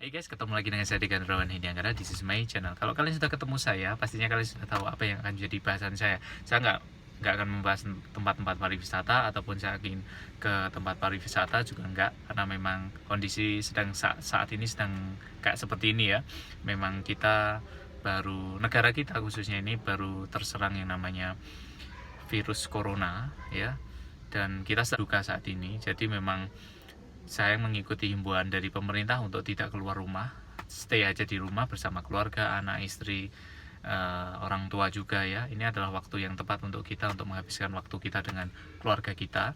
Hai guys, ketemu lagi dengan saya di Gandrawan Hindianggara. This is my channel. Kalau kalian sudah ketemu saya, pastinya kalian sudah tahu apa yang akan jadi bahasan saya. Saya nggak akan membahas tempat-tempat pariwisata ataupun saya ingin ke tempat pariwisata juga enggak, karena memang kondisi sedang saat ini sedang kayak seperti ini ya. Memang kita negara kita khususnya ini baru terserang yang namanya virus corona ya, dan kita sedang duka saat ini. Jadi memang saya mengikuti himbauan dari pemerintah untuk tidak keluar rumah, stay aja di rumah bersama keluarga, anak, istri, orang tua juga ya. Ini adalah waktu yang tepat untuk kita untuk menghabiskan waktu kita dengan keluarga kita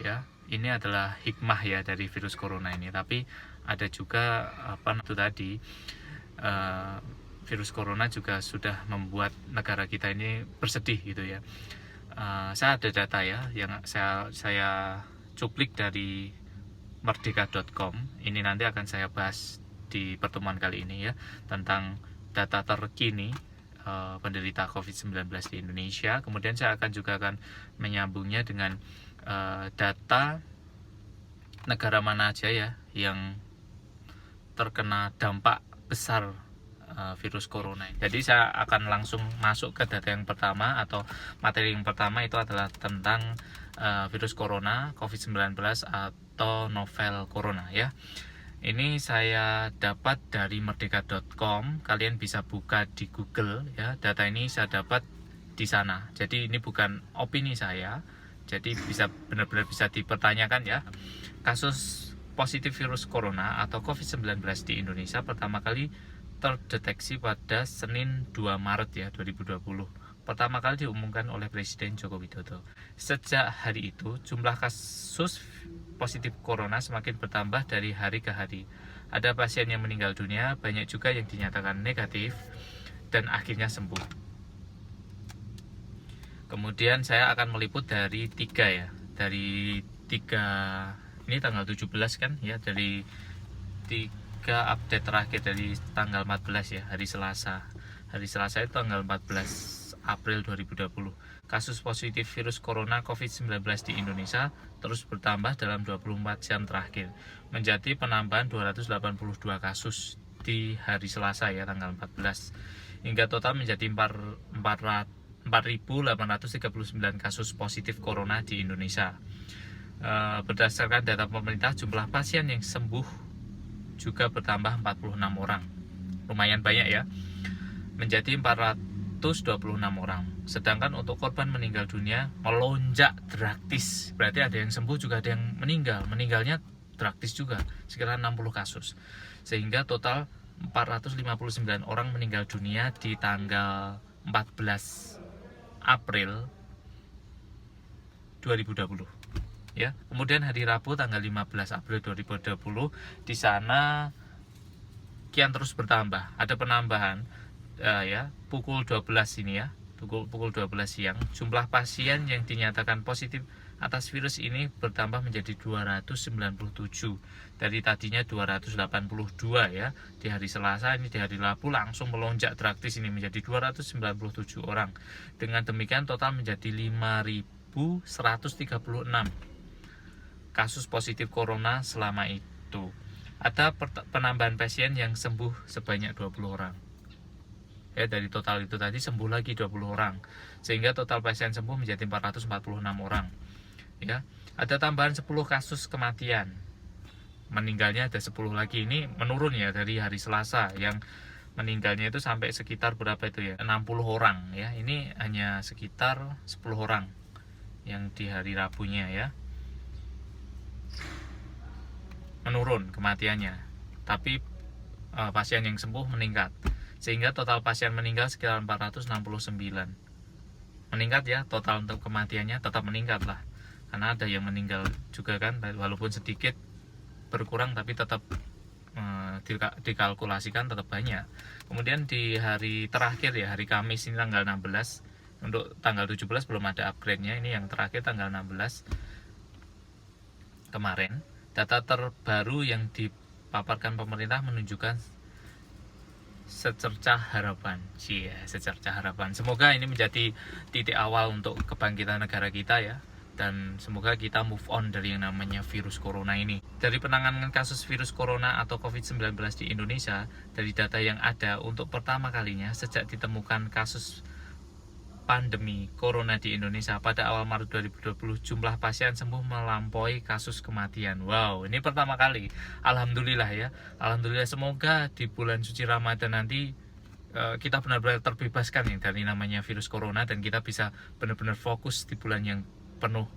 ya. Ini adalah hikmah ya dari virus corona ini. Tapi ada juga itu tadi, virus corona juga sudah membuat negara kita ini bersedih gitu ya. Saya ada data ya yang saya cuplik dari merdeka.com. Ini nanti akan saya bahas di pertemuan kali ini ya, tentang data terkini penderita COVID-19 di Indonesia. Kemudian saya juga akan menyambungnya dengan data negara mana aja ya yang terkena dampak besar virus corona. Jadi saya akan langsung masuk ke data yang pertama, atau materi yang pertama itu adalah tentang virus corona COVID-19 atau novel corona ya. Ini saya dapat dari merdeka.com. Kalian bisa buka di Google ya. Data ini saya dapat di sana. Jadi ini bukan opini saya. Jadi benar-benar bisa dipertanyakan ya. Kasus positif virus corona atau COVID-19 di Indonesia pertama kali terdeteksi pada Senin 2 Maret ya 2020. Pertama kali diumumkan oleh Presiden Joko Widodo. Sejak hari itu, jumlah kasus positif corona semakin bertambah dari hari ke hari. Ada pasien yang meninggal dunia, banyak juga yang dinyatakan negatif dan akhirnya sembuh. Kemudian saya akan meliput dari tiga ya. Dari tiga, ini tanggal 17 kan ya, dari tiga update terakhir dari tanggal 14 ya, hari Selasa. Hari Selasa itu tanggal 14 April 2020. Kasus positif virus corona COVID-19 di Indonesia terus bertambah dalam 24 jam terakhir, menjadi penambahan 282 kasus di hari Selasa ya, tanggal 14. Hingga total menjadi 4.839 kasus positif corona di Indonesia. Berdasarkan data pemerintah, jumlah pasien yang sembuh juga bertambah 46 orang. Lumayan banyak ya, menjadi 426 orang. Sedangkan untuk korban meninggal dunia melonjak drastis. Berarti ada yang sembuh juga ada yang meninggal. Meninggalnya drastis juga, sekitar 60 kasus. Sehingga total 459 orang meninggal dunia di tanggal 14 April 2020. Ya. Kemudian hari Rabu tanggal 15 April 2020 di sana kian terus bertambah. Ada penambahan ya, pukul 12 ini ya, pukul 12 siang, jumlah pasien yang dinyatakan positif atas virus ini bertambah menjadi 297 dari tadinya 282 ya di hari Selasa. Ini di hari Rabu langsung melonjak drastis ini menjadi 297 orang. Dengan demikian total menjadi 5.136 kasus positif corona selama itu. Ada penambahan pasien yang sembuh sebanyak 20 orang. Ya, dari total itu tadi sembuh lagi 20 orang, sehingga total pasien sembuh menjadi 446 orang. Ya, ada tambahan 10 kasus kematian. Meninggalnya ada 10 lagi. Ini menurun ya dari hari Selasa, yang meninggalnya itu sampai sekitar berapa itu ya? 60 orang ya. Ini hanya sekitar 10 orang yang di hari Rabunya ya. Menurun kematiannya. Tapi pasien yang sembuh meningkat. Sehingga total pasien meninggal sekitar 469. Meningkat ya, total untuk kematiannya tetap meningkat lah. Karena ada yang meninggal juga kan, walaupun sedikit berkurang tapi tetap dikalkulasikan tetap banyak. Kemudian di hari terakhir ya, hari Kamis ini tanggal 16. Untuk tanggal 17 belum ada upgrade-nya. Ini yang terakhir tanggal 16 kemarin. Data terbaru yang dipaparkan pemerintah menunjukkan secercah harapan. Secercah harapan. Semoga ini menjadi titik awal untuk kebangkitan negara kita ya. dan semoga kita move on dari yang namanya virus corona ini. Dari penanganan kasus virus corona atau COVID-19 di Indonesia, dari data yang ada, untuk pertama kalinya sejak ditemukan kasus pandemi corona di Indonesia pada awal Maret 2020, jumlah pasien sembuh melampaui kasus kematian. Wow, ini pertama kali. Alhamdulillah ya. Alhamdulillah, semoga di bulan suci Ramadan nanti kita benar-benar terbebaskan nih dari namanya virus corona, dan kita bisa benar-benar fokus di bulan yang penuh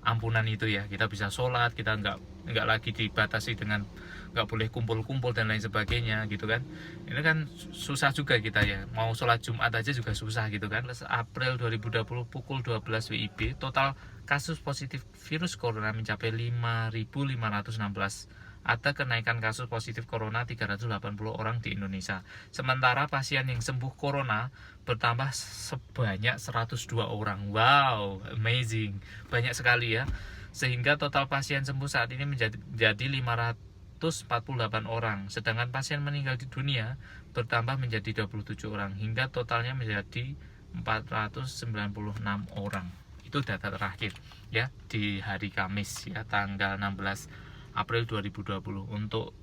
ampunan itu ya. Kita bisa sholat, kita nggak lagi dibatasi dengan nggak boleh kumpul-kumpul dan lain sebagainya gitu kan. Ini kan susah juga kita ya, mau sholat Jumat aja juga susah gitu kan. April 2020 pukul 12 WIB, total kasus positif virus corona mencapai 5.516. Ada kenaikan kasus positif corona 380 orang di Indonesia. Sementara pasien yang sembuh corona bertambah sebanyak 102 orang. Wow, amazing. Banyak sekali ya. Sehingga total pasien sembuh saat ini menjadi 548 orang. Sedangkan pasien meninggal di dunia bertambah menjadi 27 orang. Hingga totalnya menjadi 496 orang. Itu data terakhir ya di hari Kamis ya, tanggal 16 April 2020. Untuk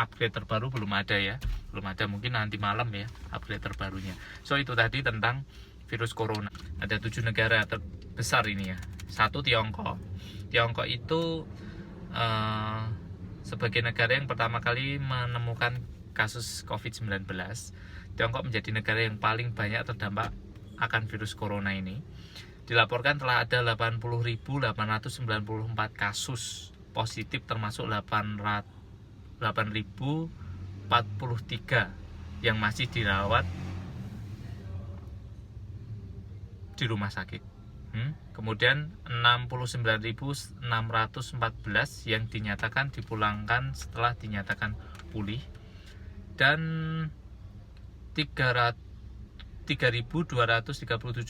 upgrade terbaru belum ada ya, belum ada, mungkin nanti malam ya upgrade terbarunya. So itu tadi tentang virus corona. Ada 7 negara terbesar ini ya. 1, Tiongkok. Tiongkok itu sebagai negara yang pertama kali menemukan kasus COVID-19. Tiongkok menjadi negara yang paling banyak terdampak akan virus corona ini. Dilaporkan telah ada 80.894 kasus positif, termasuk 8.043 yang masih dirawat di rumah sakit. Kemudian 69.614 yang dinyatakan dipulangkan setelah dinyatakan pulih, dan 3.237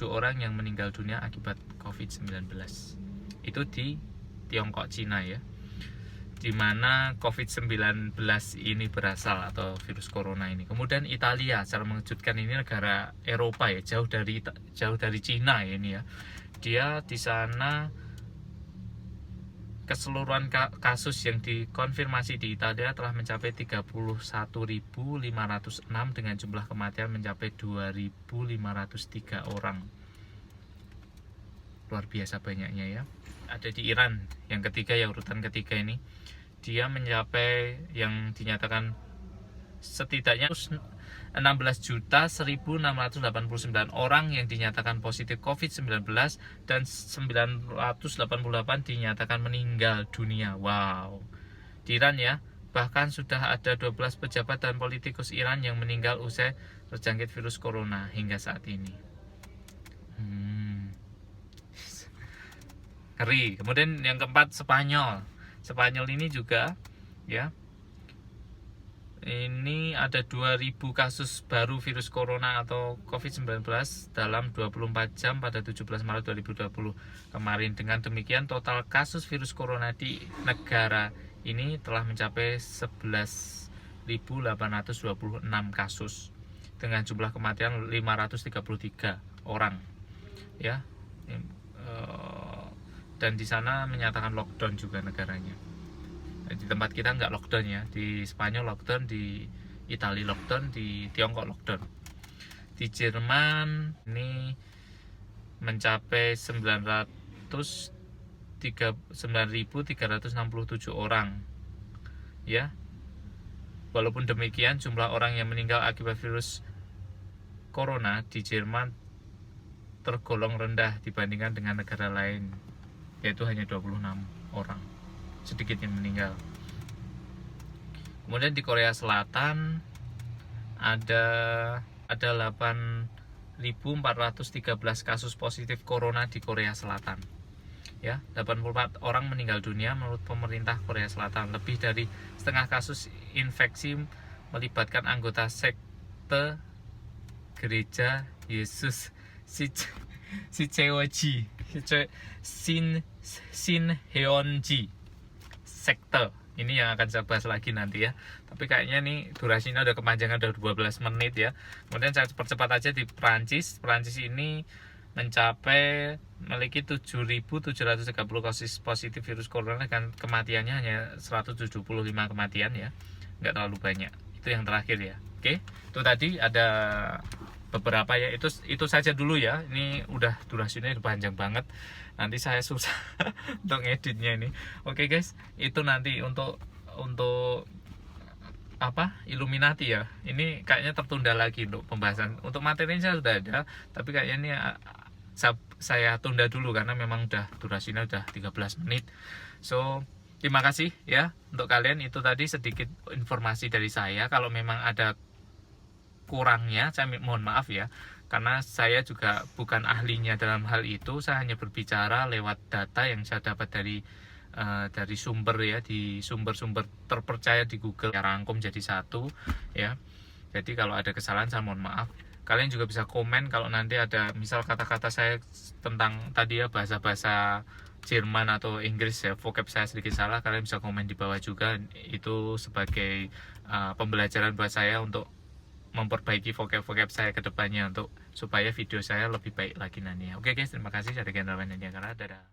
orang yang meninggal dunia akibat COVID-19. Itu di Tiongkok, Cina ya, di mana COVID-19 ini berasal, atau virus corona ini. Kemudian Italia, secara mengejutkan, ini negara Eropa ya, jauh dari Cina ya ini ya. Dia di sana keseluruhan kasus yang dikonfirmasi di Italia telah mencapai 31.506 dengan jumlah kematian mencapai 2.503 orang. Luar biasa banyaknya ya. Ada di Iran yang ketiga ya, urutan ketiga ini. Dia mencapai yang dinyatakan setidaknya 16.1.689 orang yang dinyatakan positif COVID-19, dan 988 dinyatakan meninggal dunia. Wow. Di Iran ya, bahkan sudah ada 12 pejabat dan politikus Iran yang meninggal usai terjangkit virus corona hingga saat ini. Ngeri. Kemudian yang keempat, Spanyol. Spanyol ini juga ya, ini ada 2.000 kasus baru virus corona atau COVID-19 dalam 24 jam pada 17 Maret 2020 kemarin. Dengan demikian, total kasus virus corona di negara ini telah mencapai 11.826 kasus dengan jumlah kematian 533 orang ya. Dan di sana menyatakan lockdown juga negaranya. Di tempat kita nggak lockdown ya, di Spanyol lockdown, di Italia lockdown, di Tiongkok lockdown. Di Jerman ini mencapai 9.367 orang ya. Walaupun demikian, jumlah orang yang meninggal akibat virus corona di Jerman tergolong rendah dibandingkan dengan negara lain, yaitu hanya 26 orang, sedikit yang meninggal. Kemudian di Korea Selatan ada 8.413 kasus positif corona di Korea Selatan ya. 84 orang meninggal dunia menurut pemerintah Korea Selatan. Lebih dari setengah kasus infeksi melibatkan anggota sekte Gereja Yesus Sicheoji Sinheonji sekte. Ini yang akan saya bahas lagi nanti ya. Tapi kayaknya nih durasinya udah kepanjangan, udah 12 menit ya. Kemudian saya percepat aja di Perancis. Perancis ini mencapai memiliki 7.730 kasus positif virus corona dan kematiannya hanya 175 kematian ya, nggak terlalu banyak. Itu yang terakhir ya. Oke, itu tadi ada beberapa ya, itu saja dulu ya. Ini udah durasinya panjang banget, nanti saya susah untuk ngeditnya ini. Oke guys, itu nanti untuk apa, Illuminati ya, ini kayaknya tertunda lagi untuk pembahasan. Untuk materinya sudah ada, tapi kayaknya ini saya tunda dulu karena memang udah durasinya udah 13 menit. So terima kasih ya untuk kalian. Itu tadi sedikit informasi dari saya. Kalau memang ada kurangnya saya mohon maaf ya, karena saya juga bukan ahlinya dalam hal itu. Saya hanya berbicara lewat data yang saya dapat dari sumber ya, di sumber-sumber terpercaya di Google, ya rangkum jadi satu ya. Jadi kalau ada kesalahan saya mohon maaf. Kalian juga bisa komen kalau nanti ada misal kata-kata saya tentang tadi ya, bahasa-bahasa Jerman atau Inggris ya, vocab saya sedikit salah, kalian bisa komen di bawah juga. Itu sebagai pembelajaran buat saya untuk memperbaiki vocab-vocab saya ke depannya, untuk supaya video saya lebih baik lagi nanti. Oke guys, terima kasih. Saya Gendra Dadah.